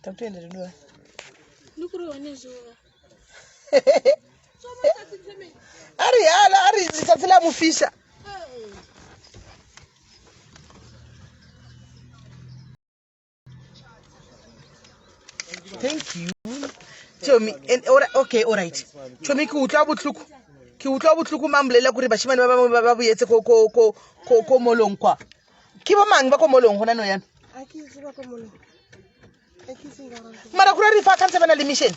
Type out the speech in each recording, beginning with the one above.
Tamtende ndio. Lukuru wanezoa. Ari zitatsela mufisha. Thank you. Chomi, okay, all right. Chomi ki utla butluku mambulela kuri bashimane ba buyetse ko molong kwa. Ki ba mang ba ko molong hona no yana? Akisi ba ko molong. Akisi ngara. Mara kura rifa kan sebana le mission.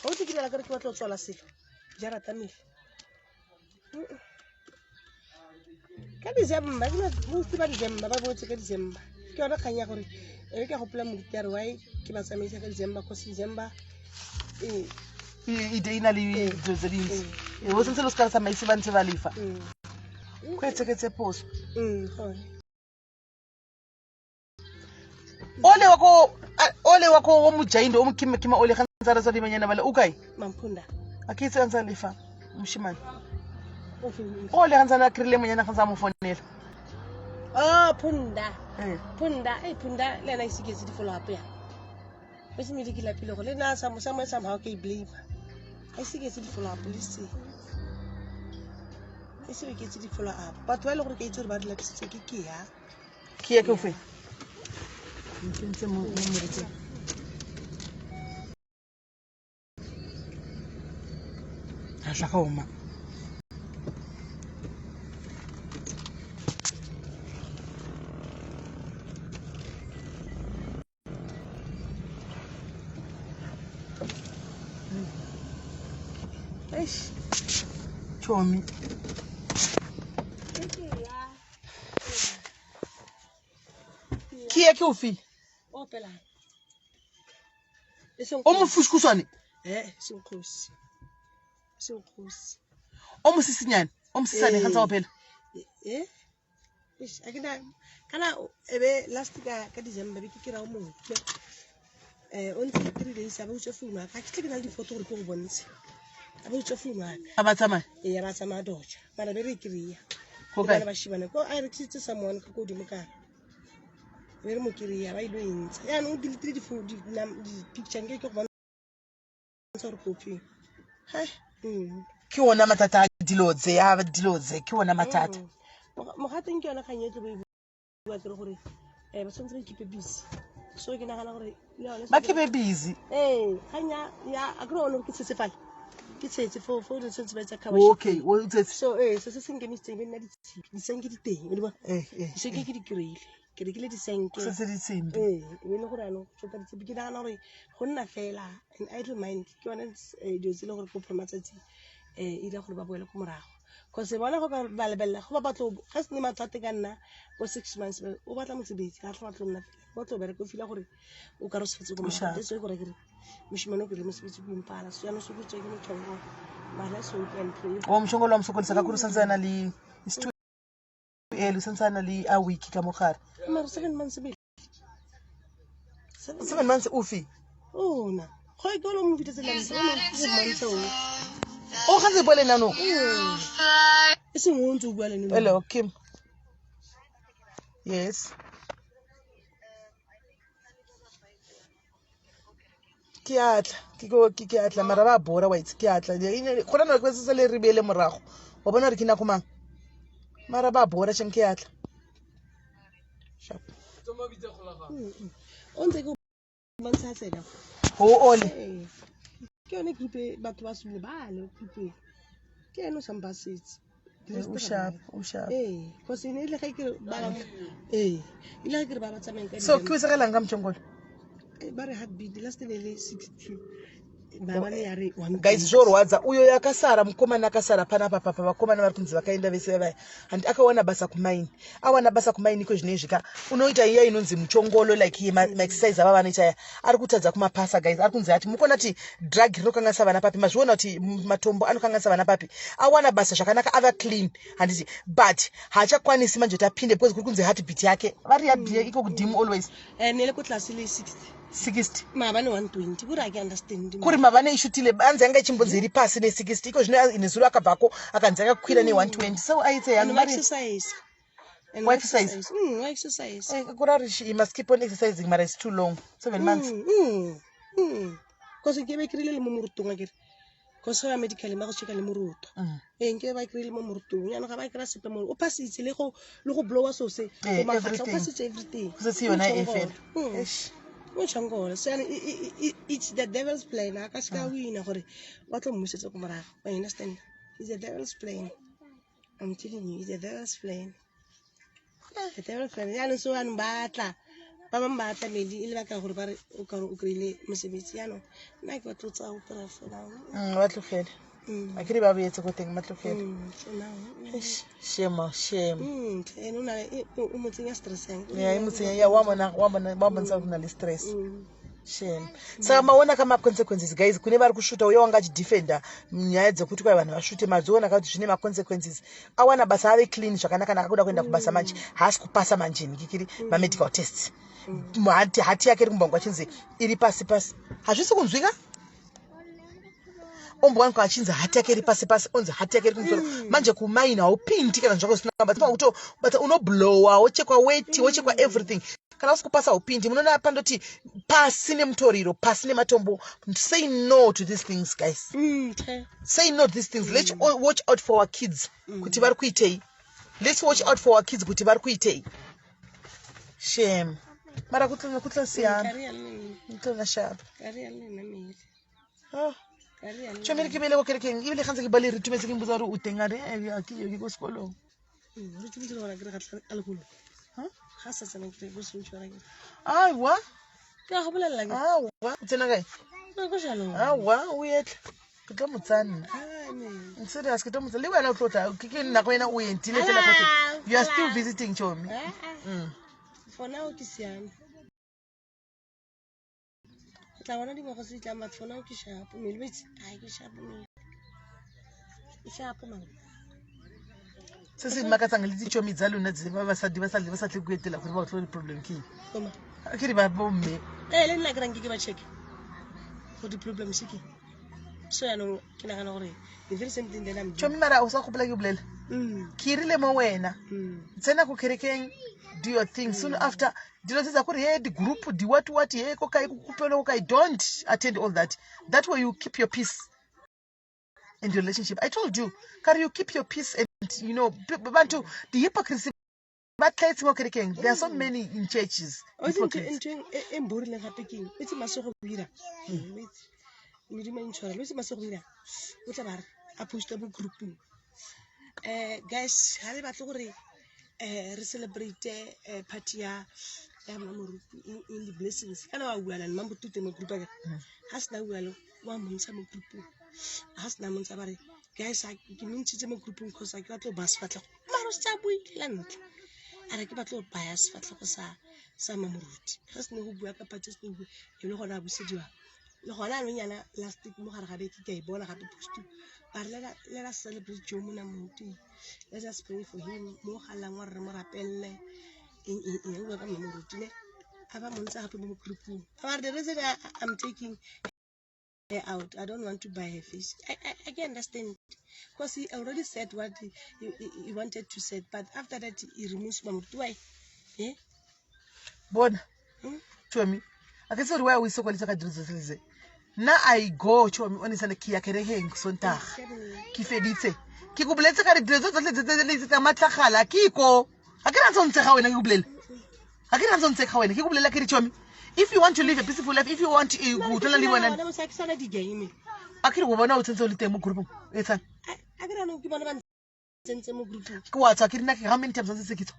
O tikile la kare ke batlo tswala selo. Jara tamile. Ka December ke mo ba December ba botse ka December. Ke yona kanya gore e ke gopola moditare why ke ba tsamaisa ka December ko December Ina le dozedins. E wo sentse lo ska tsamaisa ba ntse ba lefa. Kwetse poso. Ole wako wo mujayindo omukima ole khantsara so dimanyana bale ukai Mampunda akitse kantsana lefa mushimane ole khantsana krile manyana khansa mo fonela Punda Punda le na isigetse di follow up ya bese me dikila pile go le na sa ha ke blame I sigetse di follow up lisi I sigetse di follow up but wa le gore ke itse ba dila tse ke ya ke ofe ntse mo moretse ha ka uma Chomi Ki ofi opela o mo fushkuswane Sinkosi o mo sisinyane o mo sisane khatsa opela akina kana ebe last ka December be ke kira o motle on 3 days aba utse funa ka ke tlekana di photo gore ke go bontshe aba utse funa aba tsama ba tsama doja bana be re kiriya go bana ba shibana ko a re tsitse someone ka go di mokana be re mo kiriya ba ile intse ya no di di picture nke ke go bontsha gore copy ke wona matata dilotse ke wona matata mogateng ke yona kganyetlo ba bua ke gore ba tsentse ba keep busy so ke nagana gore le yona ba ke be busy kanya ya agro no ke tsetse file ke tsetse for the sense ba tsa ka okay o tsetse so se se ngemisitseng be nna di senke di teng o di bona se ke di kreile ke di kile di senke se di tsimbi be le gore ano so ka ditse ke nagana gore go nna fela an idle mind ke yona dio tsile gore go promatsa ile gore ba boela go morago cause bona go ka ba lebella go ba batlo ga se ne matsate ka nna go 6 months o batla motsebetsi ka tlo nna go tlo bere go fila gore o ka re se fetse go morago tse so gore ke moshimane ke re mosebetsi go impala so yana so go tswe ke motlhongo mala so can play o mshongolo wa msokolisa ka kuru santsana le stu santsana le a week ka mogare mara 7 months be 7 months ufi na go ke lo mo vitetse la months o ga se bole nano e se mo ntse o bua le nna hello Kim yes ke atla mara ba bora wa itse ke atla go rena go se le re bele morago o bona re ke na go mang mara ba bora tsheng ke atla on te go bontsha tsela o ole ke yone ke ipe batho ba sule ba le ipe ke eno sambasitse o sharp go se ne ile ga ke ba ile ga ke ba tsameng ka so ke se galang ka mtshongolo ba re heartbeat last day le 62 baba ne yare guys joro wadza uyo yakasara mukomana akasara pana papa vakomana vari kunzi vakaenda vese vaya and akawana basa kumaini awana basa kumaini ko zvinezvika unoita iya inonzi muchongolo like exercise ava vanoita ari kutadza kumapasa guys ari kunzi ati mukona ti drug rinokanganisa vana papi mazviona kuti matombo anokanganisa vana papi awana basa zvakanaka ava clean handiti but haachakwanisi manje kuti apinde because kuri kunzi heartbeat yake vari heartbeat iko kudim always nele ku class le 60 mavane 120 kuri I understand kuri mavane ishutile anzi anga chimbonzi iri pasi ne 60 iko zvino inezuru akabvako akanzi akakwira ne 120 so aitse yani exercise And Why exercise? Why exercise? You must keep on exercising, but it's too long. 7 months. Because you give a little more to because I medically magical muruto. And give a little more to you know how I can sit more opacity, little blow us so say, everything. Because you and I Which I'm going so it's the devil's plane. I can't go in a hurry. What a music of Mara. I understand. It's the devil's plane. I'm telling you, it's the devil's plane. The devil's plane. I know so I'm bad. Bata maybe il va ka gore ba re o ka o krile mosebetsi ya no nna ke batlo tsa o pera for now ba tlogela a ke di ba boetse go teng matlogela for now shame and una o motsenya stress yang ya emotsenya ya wa bona na le stress shame saka maona kama consequences guys kune vari kushuta uye wanga defender nyaya dzekuti kwa vanhu vashute madziona kuti zvine consequences awana basa ave clean zvakanaka nakakuda kuenda kubasa manje haasi kupasa manje nikikiri medical tests hati yake iri kumbangwa achinzi iri pasi hazvisi kunzwika ombwangu achinzi hati yake iri pasi onzi hati yake iri kumusoro manje kumaina haupindi kana zvako zvinobata bata unoblowa wochekwa weti wochekwa everything kana usi kupasa haupindi munoona pandoti pasi nemutoriro pasi nematombo. Say no to these things guys. Say no to these things. Let's watch out for our kids kuti vari kuitei. Let's watch out for our kids kuti vari kuitei. Shame mara kutla siyana kutla sharp chomere ke bele go kerekeng ibile gantse ke bale re tumetse ke mbotsa gore o teng a re a ke yo ke go sekolong re tumetse gore ke re gatla alcohol ha sa tsena ke go switcha ra ke wa ka go bolela ke wa tsena kae go jalo wa o yetla ke tla motsana serious ke tla motsana le wena o tlotla ke nna go wena o yentile fela go teng you are still visiting chomi for now ke siame tla bona di go se tla mat for now ke sharp me le bitse ai ke sharp me man se se makatsang le dichomi tsa lona tse ba basadi ba sa tle go etela gore ba tlole problem ke koma ke di ba bomme le nna ke rang ke ba check for the problem se ke so ya no ke nagana gore the very same thing that I'm chomi mara o sa go pela ke bolela ke rile mo wena tsena go kerekeng do your thing soon after dilo tsa gore he the group di what he ko kai kupelo kai don't attend all that way you keep your peace in the relationship. I told you can you keep your peace and you know bantu the hypocrisy but there are so many in churches emborile gape ke itse masego bira medimo intshwara le itse masego bira o tla ba re a posta mo grouping guys ha le batla gore re celebrate party ya mamoruti in the blessings kana wa buana le mambo tute mo group ha sna bualo wa montsha mo grouping ha sna montsha bare guys ke mentshitse mo grouping cause ke batla ba se batla maro sa buile ntla ara ke batla ba ya se batla go sa mamoruti ha sna go bua ka party se go le gona busediwa le gona no nyana last week mo gare ga beke ke bona ga post ba let us celebrate Jomuna Muti. Let us pray for him mo galang wa re mo rapelle in go ka mamoruti le aba montsa gape mo grouping but the reason I'm taking her out I don't want to buy her fish I can understand because he already said what he wanted to say but after that he removes mamoruti why bona chomi akase why we so kwalisa ka drizzle na I go chomi onisana ki ya kerekeng sontaga ki feditse ke go boletse ka drizzle tsa matlagala kiko a ke rantsa ntse ga wena ke go bolela a ke rantsa ntse ga wena ke go bolela ke re chomi if you want to live a peaceful life if you want go tla le bona a ke re go bona o tsentse o le teng mo group etsang a ke rana ke bona ba tsentse mo group ke wa tsa ke rena how many times se kitso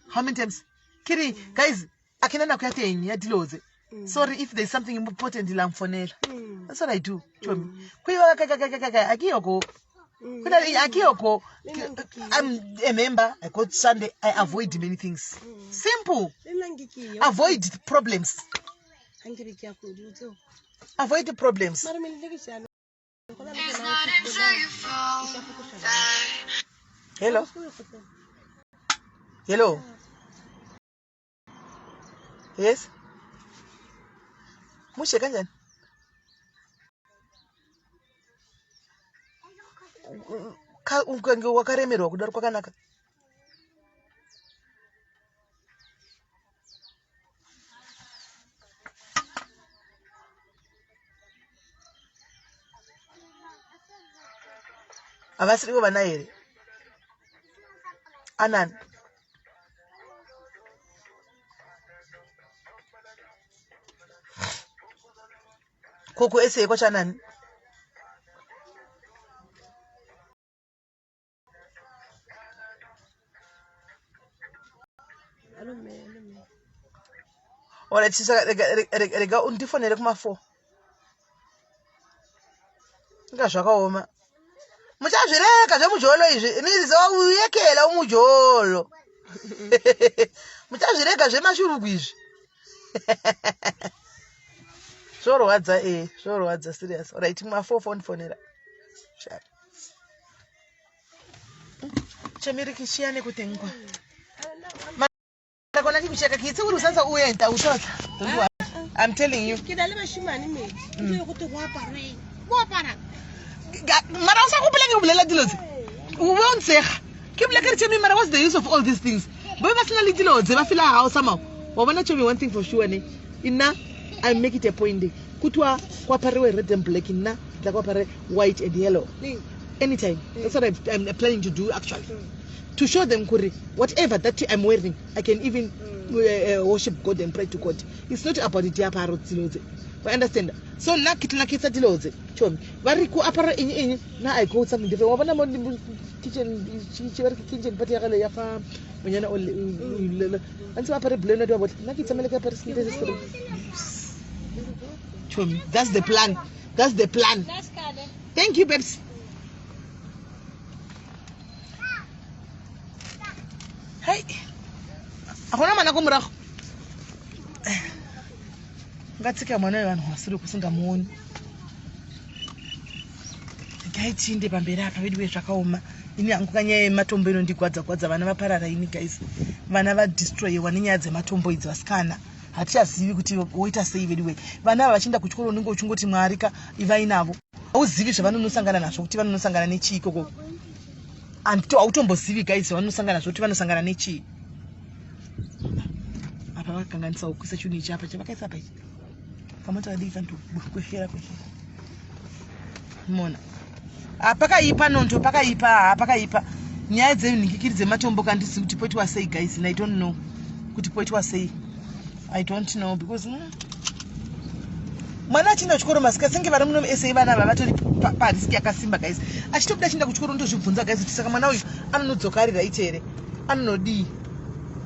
how many times kiri guys akena na ku ya teng ya diloze sorry if there's something important la mfonela that's what I do chomi kuyiwa ka akiyoko kuna akiyoko I'm a member I go Sunday I avoid many things simple avoid problems avoid the problems hello yes mushe kanjani ka ungange wakaremerwa kudari kwakanaka havasirivo vana here anani koko ese kwachanani Alright, rega undifonere kuma4 ngazvakaoma muchazvireka zvemujolo izvi iniziva uyekela umujolo muchazvireka zvemashurugu izvi zvorwadza zvorwadza serious. Alright, kuma4 fonfonera chemiriki chiyane kutengwa kona chikucheka kitsi uri usanza uenda utotsa. I'm telling you kidale bashimani me nje kuti kwaparwe kwapara mara usakupeleka ubulela dilozi ubontsega ke buleka tshemi mara what's the use of all these things boy basina le dilozi ba fila house somehow wabona tshemi one thing for sure ne ina I make it a point kutwa kwaparwe red and black ina la kwapare white and yellow anytime. That's what I'm planning to do actually. To show them kuri whatever that I'm wearing I can even worship God and pray to God. It's not about the aparo dilozi. You understand? So na kitla kitsa dilozi chomi vari ku apara enye na I go something different. Wabona mo kitchen kitchen pati yakale ya fa monyana o anti apara blend do about na kitsa meleka apara sinte story chomi. That's the plan. That's the plan. Thank you babes. Hey, akona mana kumurago ngatsika mwana wevanhu vasiri kusingamuoni gaitinde pamberi apa vedu zvakaoma ini hangu kanyaya yematombo inondigwadza vana vaparara ini guys vana vadestroyiwa nenyaya dzematombo idzi vasikana hatichazivi kuti woita sei vedu vana ava vachienda kuchikoro unenge uchingoti mwarika ivai navo hauzivi zvavanonosangana nazvo kuti vanonosangana nechii ikoko hautombozivi guys vanonosangana nazvo kuti vanosangana nechii apa vakakanganisa kuisa chinhu ichi apa chavakaisa apa ichi kamota vadiki kandokweshera mona pakaipa nondo pakaipa nyaya dzenhingikiri dzematombo kandisi kuti poitwa sei guys and I don't know kuti poitwa sei I don't know because mwana achinda kuchikoro masika senge vari muno esei vana ava vatori pariski yakasimba guys achitobuda achinda kuchikoro ndozvibvunza guys kuti saka mwana uyu anonodzoka ari right here anonodii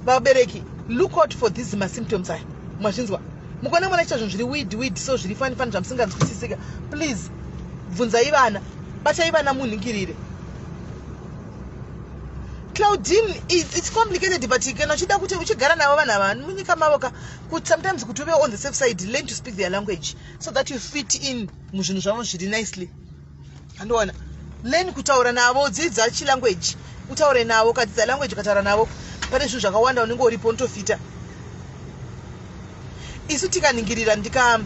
vabereki look out for these symptoms aya mwazvinzwa mukaona mwana achiita zvinhu zviri weed so zviri fani zvamusinganzwisisika please bvunzai vana batai vana munhingirire. Claudine, it's complicated, but kana uchida kuti uchigara navo vana ava munyika mavoka kuti sometimes kuti uve on the safe side, learn to speak their language so that you fit in muzvinhu zvavo zviri nicely. Andoona, learn kutaura navo, dzidza chilanguage, utaure navo, kadzidza language ukataura navo, pane zvinhu zvakawanda unenge uripo unotofita. Isu tikaningirira ndika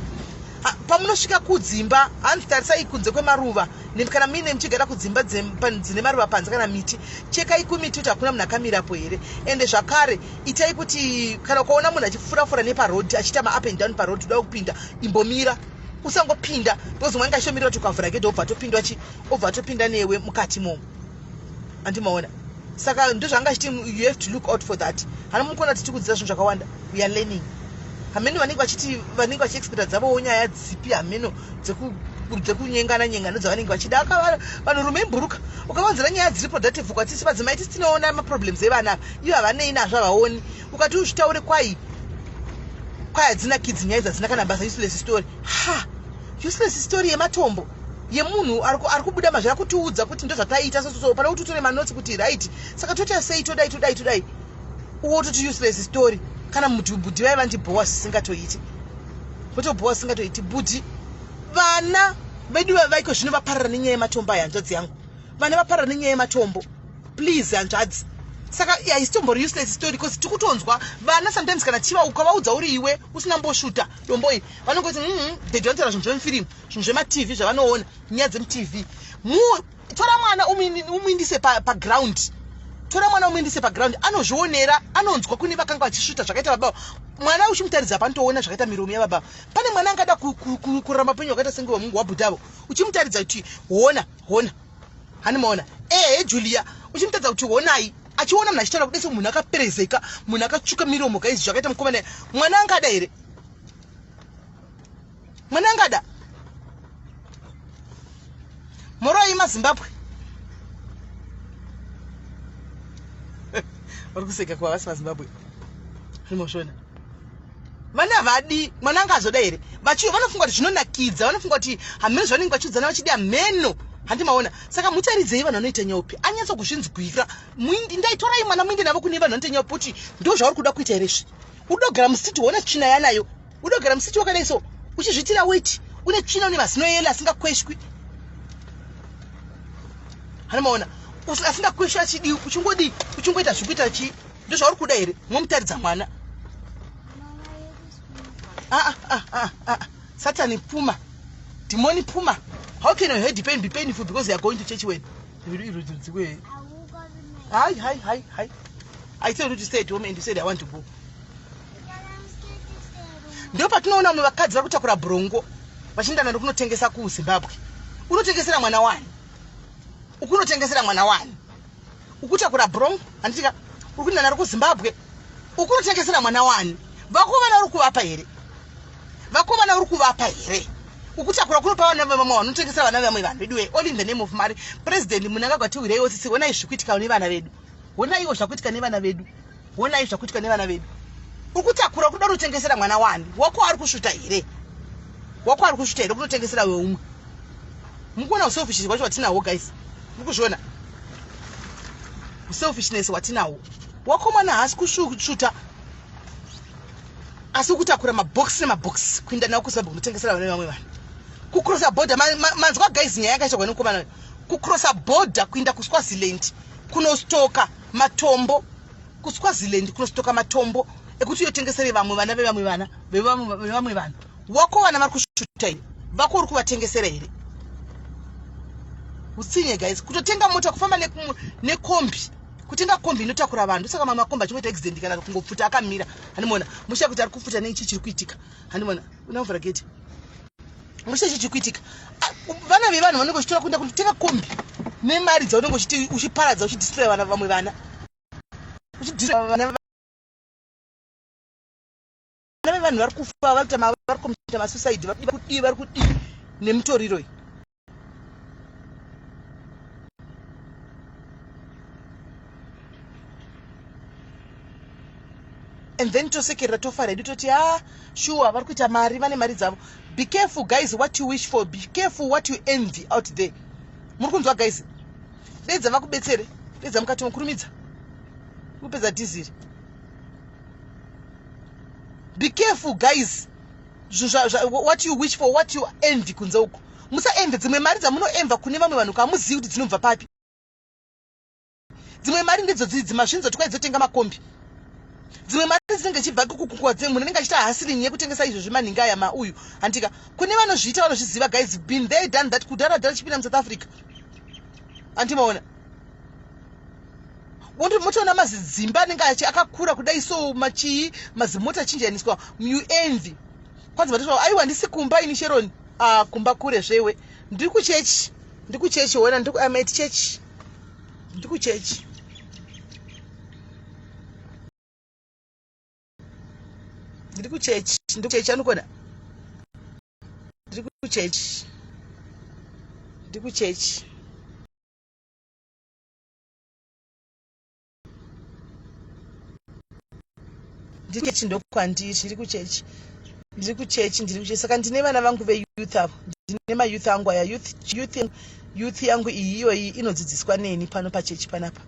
pamunosvika kudzimba hanzitarisai kunze kwemaruva kana mine muchigara kudzimba dzine maruva panze kana miti chekai kumiti kuti hakuna munhu akamirapo here ende zvakare itai kuti kana ukaona munhu achifurafura neparodhi achiita ma up and down parodhi uda kupinda imbomira usangopinda because mwana ngashomira kuti ukavhura gedhi obva atopinda newe mukati momo andimaona saka ndozvangachiti you have to look out for that hana mukona titi kudzidza zvinhu zvakawanda we are learning hameno vanenge vachiexpecta dzavo nyaya dzipi hameno dzekunyengana dzavanenge vachida vanhu rumemburuka ukavanzira nyaya dziri productive ukatisi vadzimai tisi tinoona maproblems evana ivo havanei nazvo havaoni ukati uzvitaure kwai hadzina kids nyaya dzadzina kana basa useless story useless story yematombo yemunhu ari kubuda mazvira kutiudza kuti ndozvataita pana kuti utore manotsi kuti right saka toita sei todai uwototi useless story kana muti bhudhi vaiva ndibhowa zvisingatoiti votobhowa zvisingatoiti bhudhi vana vedu vaiko zvino vaparara nenyaya yematombo aya hanzvadzi yangu vana vaparara nenyaya yematombo please hanzvadzi saka haisitombori useless story because tikutonzwa vana sometimes kana chiva ukavaudza uri iwe usina mboshuta dombo iyi vanongoti they don't tell zvinhu zvemufirimu zvinhu zvematv zvavanoona nyaya dzemutv tora mwana umuindise paground tora mwana umuindise paground anozvionera anonzwa kune vakanga vachisvuta zvakaita baba mwana uchimutaridza panotoona zvakaita miromo yababa pane mwana angada kuramba penyu wakaita senge wemungu wabhudhavo uchimutaridza kuti hona Hanimaona Julia uchimtadza kuti honai achiona munhu achitaura kudai semunhu akaperezeka munhu akatsvuka miromo guys zvakaita mukomana mwana angada here mwana angada moroi maZimbabwe vari kuseka kuva vasi maZimbabwe imoshona vana vadi mwana angazoda here vachiyo vanofunga kuti zvinonakidza vanofunga kuti hameno zvavanenge vachiudzana vachidi hameno handimaona saka mutaridzei vanhu vanoita nyaupi anyatso kuzvinzwira ndaitorai mwana muinde navo kune vanhu vanoita nyaupi kuti ndo zvauri kuda kuita heresvi uri kugara musiti uona tsvina yanayo uri kugara musiti wakadai so uchizvitira weti une tsvina une mazino yele asingakweshwi handimaona asingakweshwi achidi uchingoita zvikuita chi ndo zvauri kuda here momutaridza mwana Satan puma demoni puma. How can your head be painful because you are going to church when? Hi. I told you to stay at home and you said I want to go. Ndio patinoona muvakadzi vari kutakura brongo vachindana nekunotengesa kuZimbabwe. Unotengesera mwana wani? Ukunotengesera mwana wani? Ukutakura brongo anditika ukundana ri kuZimbabwe. Ukunotengesera mwana wani? Vakovana uri kuvapa here? Vakovana uri kuvapa here? Ukutakura kunopa vana vamwe vanotengesera vana vamwe vanhu vedu all in the name of Mary. President munangagwatiwireiwo sisi honai zvikuitika nevana vedu. Honaiwo zvakuitika nevana vedu. Honai zvakuitika nevana vedu. Ukutakura kuda kutengesera mwana wani? Wako ari kushuta here? Wako ari kushuta here kunotengesera weumwe? Mukuona uselfishness wacho watinawo guys. Mukuzviona? Uselfishness watinawo. Wako mwana haasi kushuta. Asi kutakura mabox nemabox kuinda nawo kuZimbabwe kunotengesera vana vamwe vanhu. Kucrossa border manzwa guys nyaya yakashogwa nokukomana. Kucrossa border kuinda kuSwaziland kunostoka matombo. KuSwaziland kunostoka matombo ekuti yotengesere vamwe vana vevamwe vanhu. Wako vana vari kushuta here? Vako uri kuvatengesera here? Utsinye guys kutotenga mota kufamba nekombi. Kutenga kombi inotakura vanhu saka mama kombi achimboita accident kana kungopfuta akamira hanimona musha kuti ari kufuta neichi chiri kuitika hanimona unomvura gate musha chiri kuitika vana vevanhu vanenge vachitora kuenda kutenga kombi nemari dzaunenge uchiparadza uchidisplay vana vamwe vana uchidisplay vana vevanhu vari kufa vari kuita masuicide vari kudi nemutoriro. And then tosekerera tofara edu toti sure vari kuita mari vane mari dzavo. Be careful guys what you wish for. Be careful what you envy out there. Muri kunzwa guys? Dedza vakubetsere. Dedza mukati mukurumidza. Kupedza diesel. Be careful guys. What you wish for, what you envy kunze uko. Musa envy dzimwe mari dzamunoenva kune vamwe vanhu kamuzivi kuti dzinobva papi. Dzimwe mari ndidzo dzimazvinzo tikaizotenga makombi. Dzimwe mari dzinenge chibva kukukwadze munhu anenge achita hasiling yekutengesa izvo zvimaninga aya mauyu antika kune vanozviita vanozviziva guys been there done that kudhara chipinda muSouth Africa antimaona wonde motoona mazidzimba anenge akakura kudai so machii mazimota chinjaniswa muenvy kwanza vatosva aiwa ndisi kumba ini Sheroni kumba kure zvewe ndiri kuchechi wona I'm at church ndiri kuchechi ndiri kuchechi anokona ndiri kuchechi ndokwandiri ndiri kuchechi saka ndine vana vangu veyouth avo ndine mayouth angu aya youth yangu iyoyi inodzidziswa neni pano pachechi panapa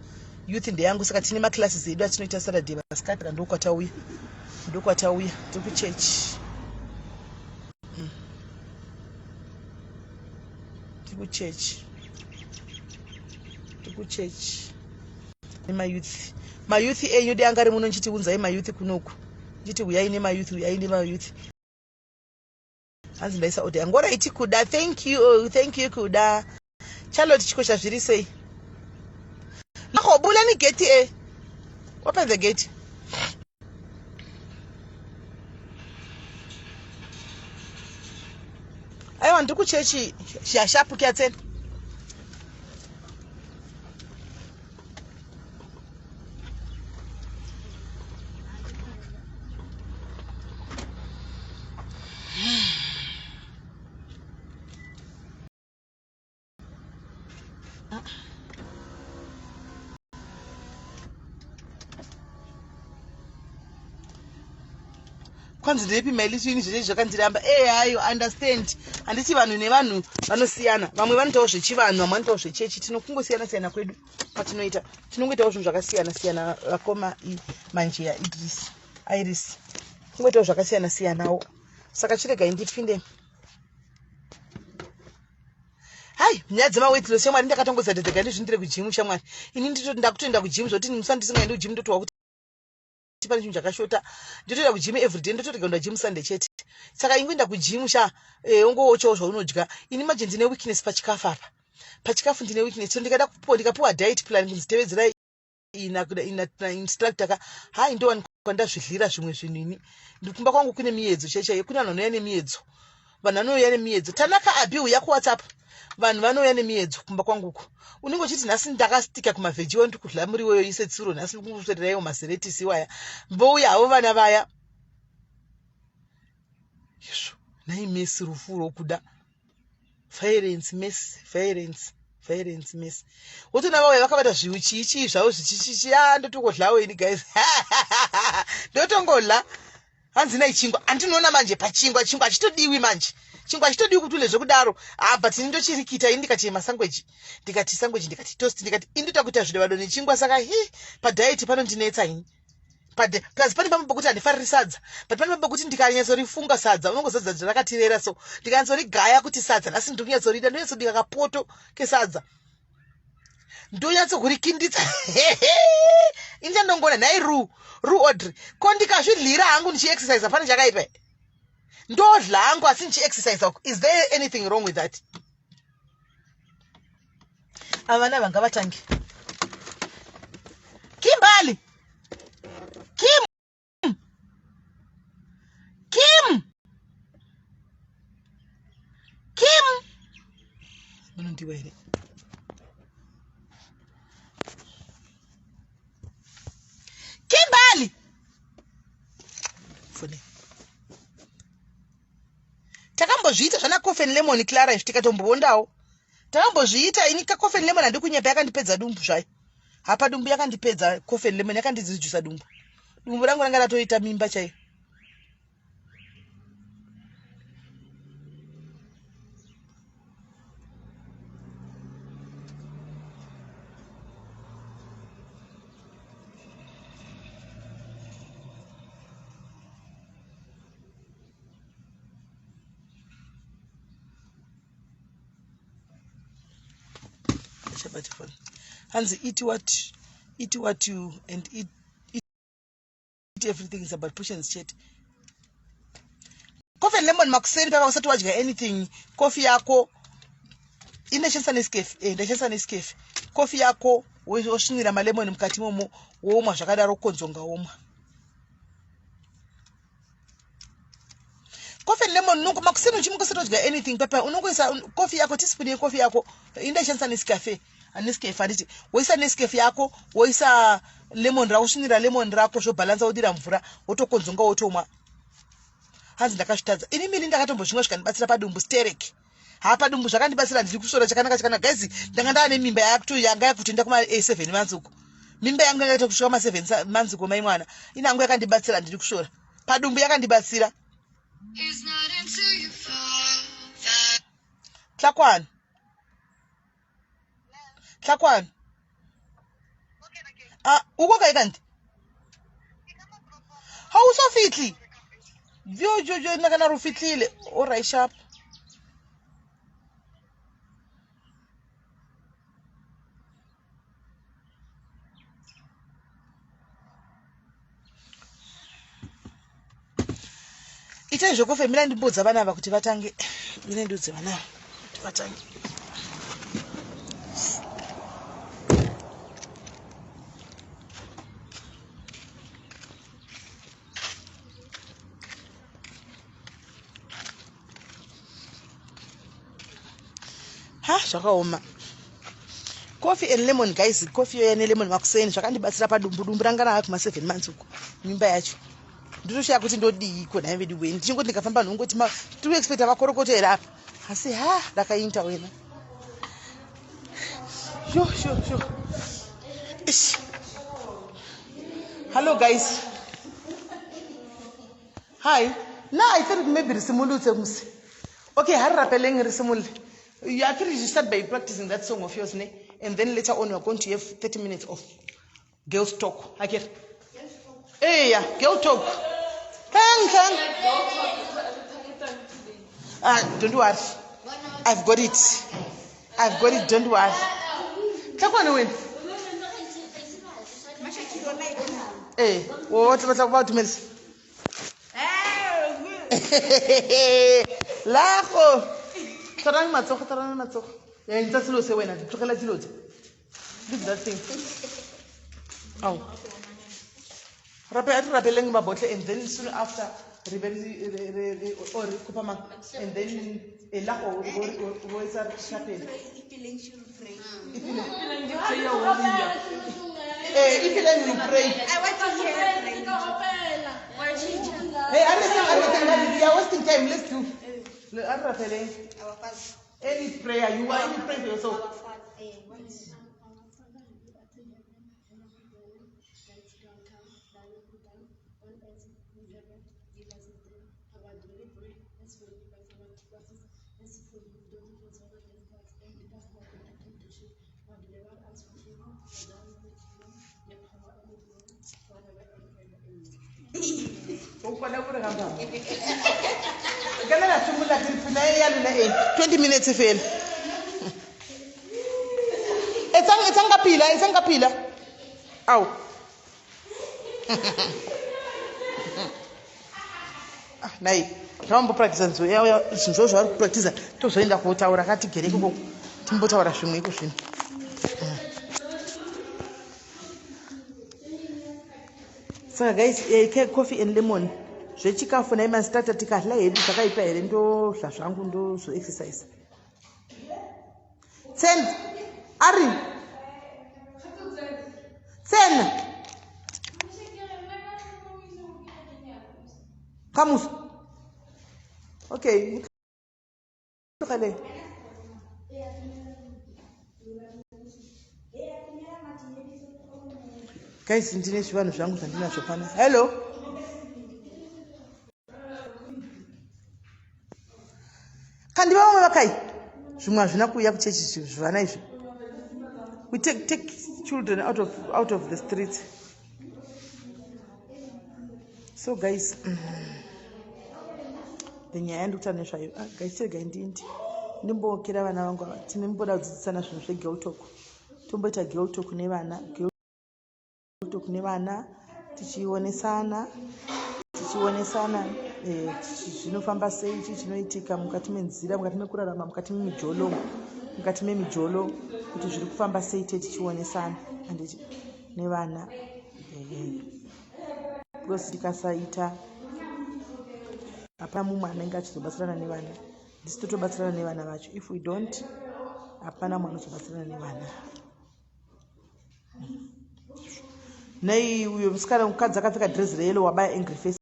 youth ndeyangu saka tine maclasses edu atinoita Saturday vasikatira ndokwatauya ndiri kuchechi nemayouth enyu de angari muno nchiti unzai mayouth kunoku nchiti uyai nemayouth hanzi ndaisa ode angora iti kuda thank you kuda Charlotte chikosha zviri sei nakobula ni gate open the gate aiwa ndiri kuchechi shashapu kyatsena kwanzi ndepi maili swini zvese zvakandiramba hayo understand handiti vanhu nevanhu vanosiyana vamwe vanoitawo zvechivanhu vamwe vanoitawo zvechechi tinokungosiyana kwedu patinoita tinongoitawo zvinhu zvakasiyana vakoma manjeya iris kungoitawo zvakasiyanawo saka chiregai ndipinde hai nyaya dzemaweight loss shamwari ndakatongozadedzeka ndizvindire kujimu shamwari ini ndakutoenda kujimu zvoti musa ndisingaendi kujimu ndotowa kuti pane chinhu chakashota ndotoenda kujimu everyday ndotorega kuenda kujimu sunday chete saka ingoenda kujimu ongowochawo zvaunodya ini manje ndine weakness pachikafu apa pachikafu ndine weakness so ndikapuwa diet plan kunzi tevedzera instructor hai ndowanikwa ndazvidlira zvimwe zvinhu ini ndikumba kwangu kune miedzo chaichaiyo kune vanhu vanouya nemiedzo vanhu vanouya nemiedzo tanaka abihu yako whatsapp vanhu vanouya nemiedzo kumba kwanguko unenge uchiti nhasi ndakastika kumavheji wendi kudla muriweyo ise tsuro nhasi ndikusoreraiwo maseretisi waya mbouya havo vana vaya izvo nai mesi rufu rokuda violence mesi wotona vauya vakabata zviuchii zvavo zvichichichi ndotongodlawo ini guys ndotongodla hanzi nai chingwa handinoona manje pachingwa hachitodiwi manje chingwa hachitodiwi kuti ule zvekudaro but ini ndochirikita ini ndikati masangweji ndikati sangweji ndikati toast ndikati indota kuita zvidevado nechingwa saka padiet panondinetsa ini plus pane pamwe pokuti handifariri sadza but pane pamwe pokuti ndikanyatsorifungwa sadza unongosadza ndirakatirera so ndikanyatsorigaya kuti sadza nhasi ndonyatsorida ndonyatsodika kapoto kesadza ndonyatsokurikinditsa ini chandongona nhai ru audrey ko ndikazvidlira hangu ndichiexercise pane chakaipa ndodla hangu asi ndichiexercise uku is there anything wrong with that avana vanga vatangi kimbali Kim munondiwa here Kimbali fone takambozviita zvana coffee and lemon Clara izvi tikatombondawo takambozviita ini ka coffee and lemon handikunyapa yakandipedza dumbu zvayo hapa dumbu yakandipedza coffee and lemon yakandidzidzisa dumbu rangu ranga ratoita mimba chaiyo hanzi eat what you and eat everything is about portions chet coffee and lemon makuseni paka usati wadya anything coffee yako indashandisa Nescafe coffee yako wosvinira malemon mukati momo womwa zvakadaro konzonga womwa coffee and lemon nungu makuseni uchimukosati wadya anything papa unongoisa coffee yako teaspoon yecoffee yako indashandisa Nescafe handiti woisa Nescafe yako woisa lemon rausvinira lemon rako zvobalansa wodira mvura wotokonzonga wotomwa hanzi ndakazvitadza ini mini ndakatombozvimwa zvikandibatsira padumbu stereki padumbu zvakandibatsira ndiri kusora chakanaka guys ndanga ndaane mimba yanga yakutoenda kuma 7 months uko mimba yangu yakaita kusvika kuma 7 months uko mai mwana inangu yakandibatsira ndiri kusora padumbu yakandibatsira Tlakwana uko kaikanti hausofitli vyo nakana rufitlile alright sharp itai zvokofe mina ndimbudza vana ava kuti vatange mina ndiudze vana ava kuti vatange zvakaoma coffee and lemon guys coffee yoya nelemon makuseni zvakandibatsira padumbu ranga rava kuma 7 months uko mimba yacho ndinoshaya kuti ndodii ko nhaye vedu weni ndichingo ndikafamba nhongoti tiri expecta vakorokotera apa asi ndakainta wena sho hello guys Hi. No, I thought maybe Risimulu. Okay, Harapeleng Risimul. You actually start by practicing that song of yours, ne? And then later on you're going to have 30 minutes of girls talk. I get. Hey, yeah, girl talk. Kang. Don't worry. I've got it. Don't worry. Come on, win. Hey, what about minutes? Lago. Tarang matsogo. Yeah, it's a slow say when I took a little. Look that thing. Oh. Rappelling my bottle, and then soon after, or Kupama, and then a lack of voice are chatting. If you pray, I want to hear hey, I wasting time. Let's do. Any prayer you want to pray for yourself. $20 minutes fail. It's pila. Ow. Nay, Rambo practice so yeah, social practice to so in the hotel or kati gere ko timbota wara shimwe ko shin. So guys, coffee and lemon. Zvechikafu na ima starter tikahla hedu takaipa here ndo zvazvangu ndo so exercise. Send Ari. Send. Kamus. Okay. Guys, ndine zvivanhu zvangu zvandinazvo pana. Hello. Kandi vamwe vakai. Zvimwe hazvina kuuya kuchechi zvivana izvi. We take children out of the streets. So guys, the nyaya yandikuta nezvayo. Guys, chega ndindi. Ndimbokera vana vangu tinemboda kudzidzisana zvinhu zvegirl talk. Tomboita girl talk nevana, tichionesana zvinofamba sei, chinoitika mukati menzira, mukati mekurarama, mukati memijolo, kuti zviri kufamba sei tichionesana and nevana. Because tikasaita hapana mumwe anenge achizobatsirana nevana. Ndisi totobatsirana nevana vacho. If we don't, hapana mwana uzobatsirana nevana. Nei uyo musikana mukadzi akapfeka dress reyellow wabaya angry face.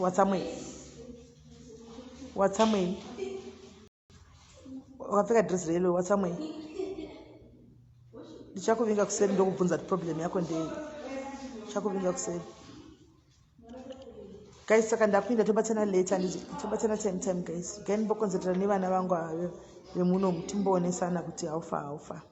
Watsamwe. Wakapfeka dress reyellow watsamwe. Ndichakuvinga kuseri ndokubvunza problem yako ndei. Ndichakuvinga kuseri. Guys, saka ndakuinda tobatsana later tobatsana time guys. Gain bokonzerera nevana vangu avo vemuno mutimbonesana kuti haufa.